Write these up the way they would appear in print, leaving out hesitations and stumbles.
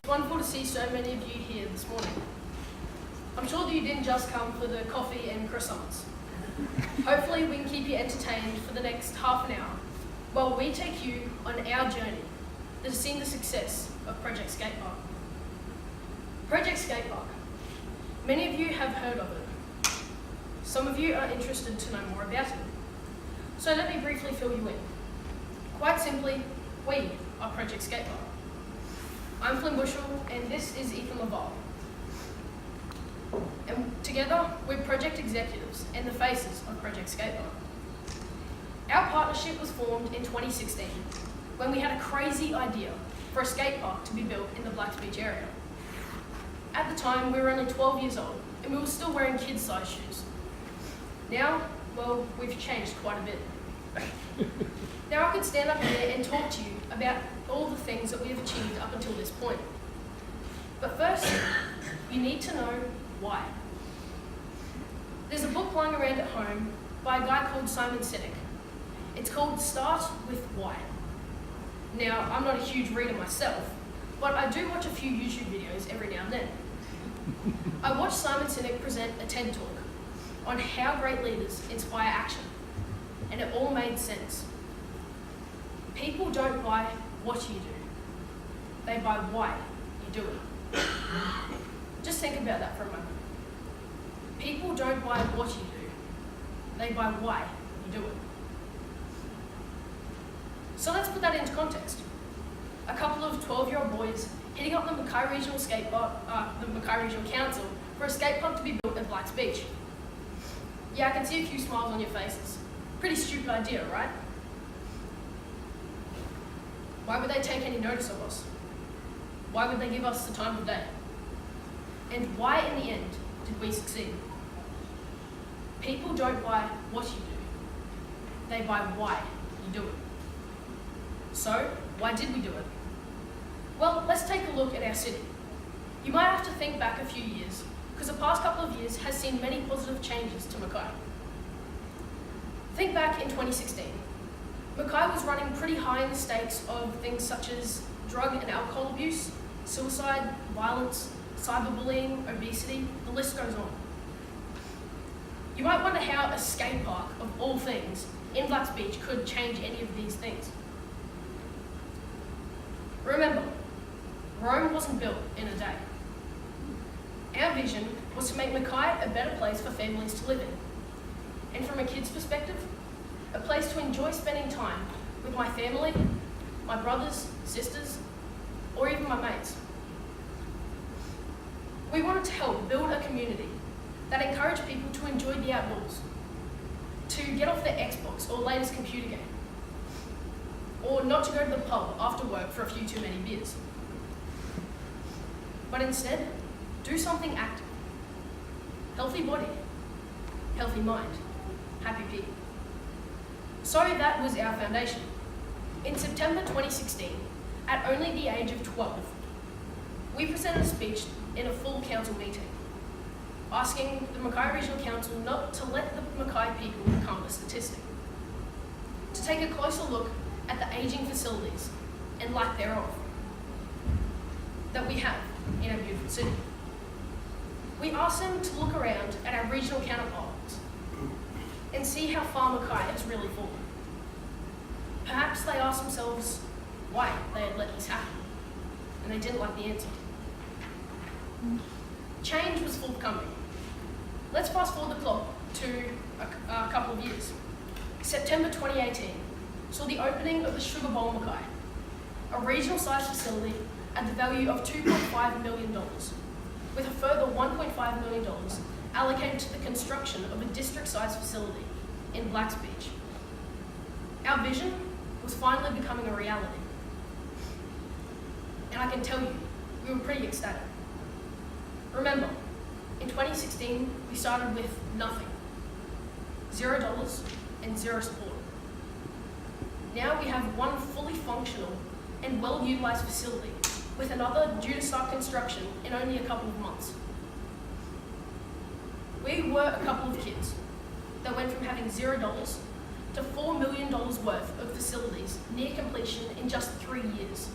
wonderful to see so many of you here this morning. I'm sure that you didn't just come for the coffee and croissants. Hopefully we can keep you entertained for the next half an hour while we take you on our journey that has seen the success of ProjectSk8Park. ProjectSk8Park. Many of you have heard of it. Some of you are interested to know more about it. So let me briefly fill you in. Quite simply, we are ProjectSk8Park. I'm Flynn Bushell and this is Ethan Laval. And together, we're project executives and the faces of ProjectSk8Park. Our partnership was formed in 2016 when we had a crazy idea for a skate park to be built in the Blacks Beach area. At the time, we were only 12 years old and we were still wearing kids-sized shoes. Now, well, we've changed quite a bit. Now I could stand up here and talk to you about all the things that we have achieved up until this point. But first, you need to know why. There's a book lying around at home by a guy called Simon Sinek. It's called Start With Why. Now, I'm not a huge reader myself, but I do watch a few YouTube videos every now and then. I watched Simon Sinek present a TED Talk on how great leaders inspire action, and it all made sense. People don't buy what you do, they buy why you do it. Just think about that for a moment. People don't buy what you do, they buy why you do it. So let's put that into context. A couple of 12-year-old boys hitting up the Mackay Regional Council for a skate park to be built at Blacks Beach. Yeah, I can see a few smiles on your faces. Pretty stupid idea, right? Why would they take any notice of us? Why would they give us the time of day? And why, in the end, did we succeed? People don't buy what you do, they buy why you do it. So, why did we do it? Well, let's take a look at our city. You might have to think back a few years, because the past couple of years has seen many positive changes to Mackay. Think back in 2016. Mackay was running pretty high in the stakes of things such as drug and alcohol abuse, suicide, violence, cyberbullying, obesity, the list goes on. You might wonder how a skate park, of all things, in Blacks Beach could change any of these things. Remember, Rome wasn't built in a day. Our vision was to make Mackay a better place for families to live in. And from a kid's perspective, a place to enjoy spending time with my family, my brothers, sisters, or even my mates. We wanted to help build a community that encouraged people to enjoy the outdoors, to get off their Xbox or latest computer game, or not to go to the pub after work for a few too many beers. But instead, do something active. Healthy body, healthy mind, happy people. So that was our foundation. In September 2016, at only the age of 12, we presented a speech in a full council meeting, asking the Mackay Regional Council not to let the Mackay people become a statistic, to take a closer look at the ageing facilities and lack thereof that we have in our beautiful city. We asked them to look around at our regional counterparts and see how far Mackay has really fallen. Perhaps they asked themselves why they had let this happen, and they didn't like the answer. Change was forthcoming. Let's fast forward the clock to a couple of years. September 2018 saw the opening of the Sugar Bowl Mackay, a regional-sized facility at the value of $2.5 million, with a further $1.5 million allocated to the construction of a district-sized facility in Blacks Beach. Our vision was finally becoming a reality. And I can tell you, we were pretty ecstatic. Remember, in 2016, we started with nothing. $0 and zero support. Now we have one fully functional and well-utilised facility, with another due to start construction in only a couple of months. We were a couple of kids that went from having $0 to $4 million worth of facilities near completion in just 3 years.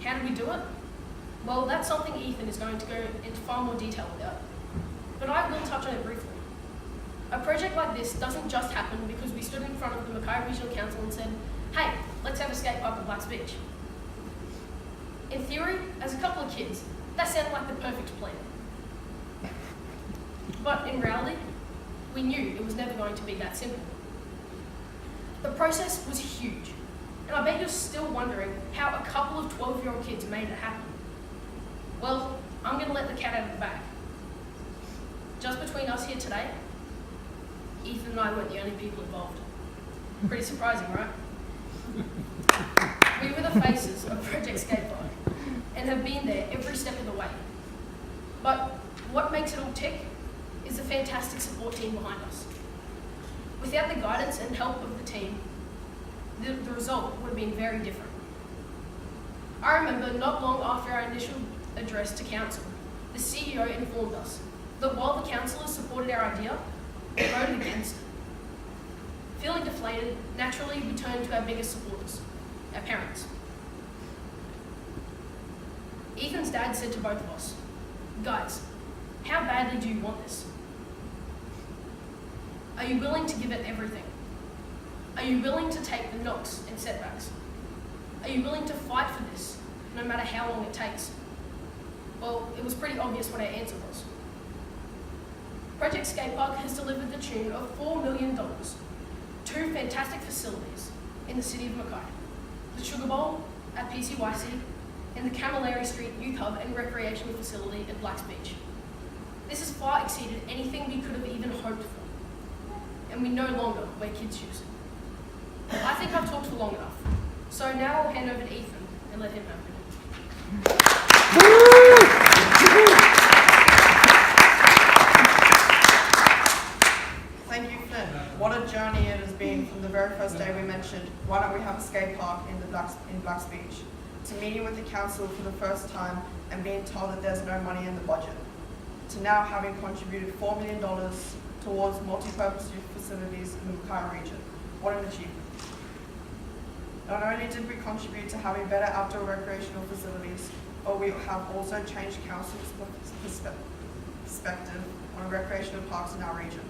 How did we do it? Well, that's something Ethan is going to go into far more detail about, but I will touch on it briefly. A project like this doesn't just happen because we stood in front of the Mackay Regional Council and said, hey, let's have a skate park at Blacks Beach. In theory, as a couple of kids, that sounded like the perfect plan. But in reality, we knew it was never going to be that simple. The process was huge, and I bet you're still wondering how a couple of 12-year-old kids made it happen. Well, I'm going to let the cat out of the bag. Just between us here today, Ethan and I weren't the only people involved. Pretty surprising, right? We were the faces of ProjectSk8Park and have been there every step of the way. But what makes it all tick is the fantastic support team behind us. Without the guidance and help of the team, the result would have been very different. I remember not long after our initial address to council, the CEO informed us that while the councillors supported our idea, they voted against it. Feeling deflated, naturally we turned to our biggest supporters, our parents. Ethan's dad said to both of us, guys, how badly do you want this? Are you willing to give it everything? Are you willing to take the knocks and setbacks? Are you willing to fight for this, no matter how long it takes? Well, it was pretty obvious what our answer was. ProjectSk8Park has delivered the tune of $4 million, 2 fantastic facilities in the city of Mackay, the Sugar Bowl at PCYC and the Camilleri Street Youth Hub and Recreational Facility at Blacks Beach. This has far exceeded anything we could have even hoped for, and we no longer wear kids' shoes. I think I've talked for long enough, so now I'll hand over to Ethan and let him have it. Thank you, Flynn. What a journey it has been from the very first day we mentioned, why don't we have a skate park in Blacks Beach, to meeting with the council for the first time and being told that there's no money in the budget, to now having contributed $4 million towards multi-purpose youth facilities in the Mackay region. What an achievement. Not only did we contribute to having better outdoor recreational facilities, but we have also changed council's perspective on recreational parks in our region,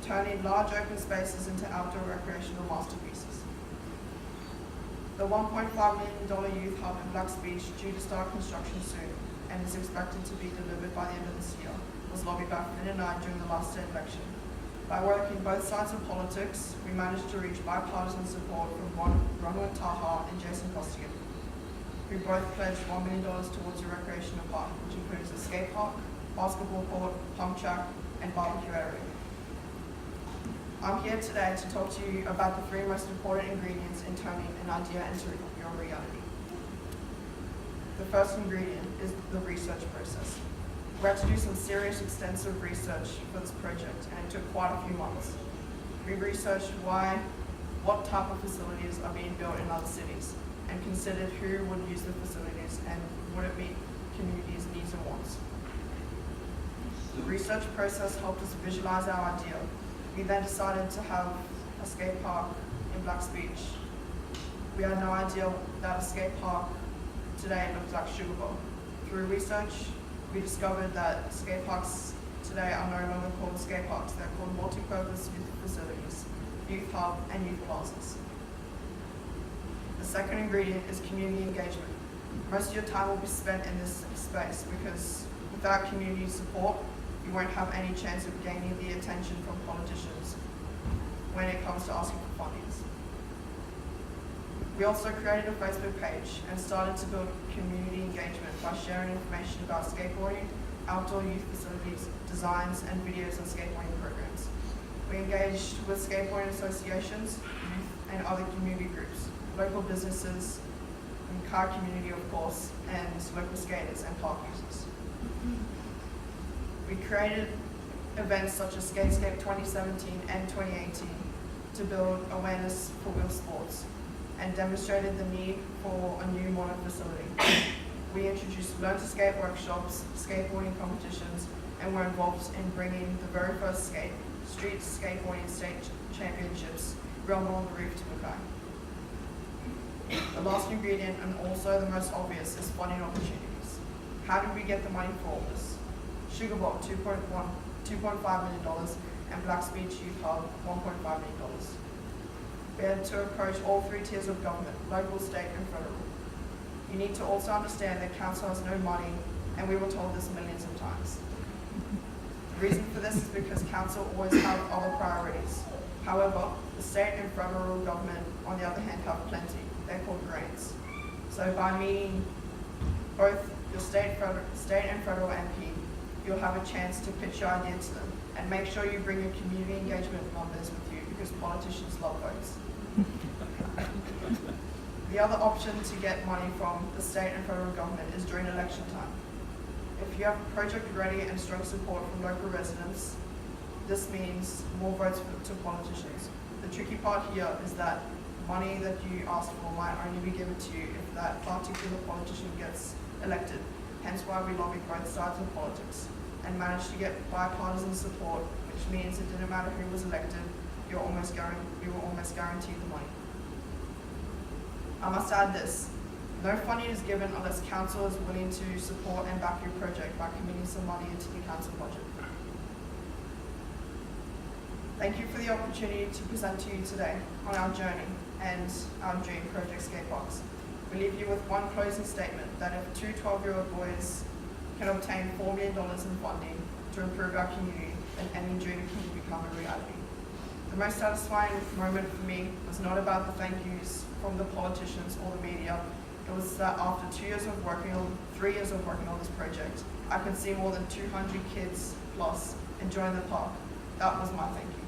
turning large open spaces into outdoor recreational masterpieces. The $1.5 million youth hub in Blacks Beach, due to start construction soon and is expected to be delivered by the end of this year, was lobbied by Flynn and I during the last state election. By working both sides of politics, we managed to reach bipartisan support from Ronald Taha and Jason Costigan, who both pledged $1 million towards a recreational park, which includes a skate park, basketball court, pump track, and barbecue area. I'm here today to talk to you about the 3 most important ingredients in turning an idea into your reality. The first ingredient is the research process. We had to do some serious, extensive research for this project, and it took quite a few months. We researched what type of facilities are being built in other cities, and considered who would use the facilities and would it meet communities' needs and wants. The research process helped us visualize our idea. We then decided to have a skate park in Blacks Beach. We had no idea that a skate park today looked like Sugar Bowl. Through research, we discovered that skate parks today are no longer called skate parks. They're called multi-purpose youth facilities, youth hub, and youth plazas. The second ingredient is community engagement. Most of your time will be spent in this space because without community support, you won't have any chance of gaining the attention from politicians when it comes to asking for fundings. We also created a Facebook page and started to build community engagement by sharing information about skateboarding, outdoor youth facilities, designs, and videos on skateboarding programs. We engaged with skateboarding associations, youth, and other community groups, local businesses, and car community, of course, and local skaters and park users. We created events such as ProjectSk8 2017 and 2018 to build awareness for wheel sports and demonstrated the need for a new modern facility. We introduced Learn to Skate workshops, skateboarding competitions, and were involved in bringing the very first street skateboarding state championships, Real on the Roof, to Mackay. The last ingredient, and also the most obvious, is funding opportunities. How did we get the money for all this? Sugarbook, $2.5 million, and Black Speech Youth Hub, $1.5 million. We had to approach all three tiers of government, local, state, and federal. You need to also understand that council has no money, and we were told this millions of times. The reason for this is because council always have other priorities. However, the state and federal government, on the other hand, have plenty. They're called grants. So by meeting both your state and federal MP, you'll have a chance to pitch your idea to them. And make sure you bring your community engagement numbers with you, because politicians love votes. The other option to get money from the state and federal government is during election time. If you have a project ready and strong support from local residents, this means more votes to politicians. The tricky part here is that money that you ask for might only be given to you if that particular politician gets elected. Hence why we lobbied both sides of politics and managed to get bipartisan support, which means it didn't matter who was elected, we were almost guaranteed the money. I must add this, no funding is given unless council is willing to support and back your project by committing some money into the council budget. Thank you for the opportunity to present to you today on our journey and our dream, ProjectSk8Parks. We leave you with one closing statement, that if two 12-year-old boys can obtain $4 million in funding to improve our community, then any dream can become a reality. The most satisfying moment for me was not about the thank yous from the politicians or the media. It was that after 3 years of working on this project, I could see more than 200 kids plus enjoying the park. That was my thank you.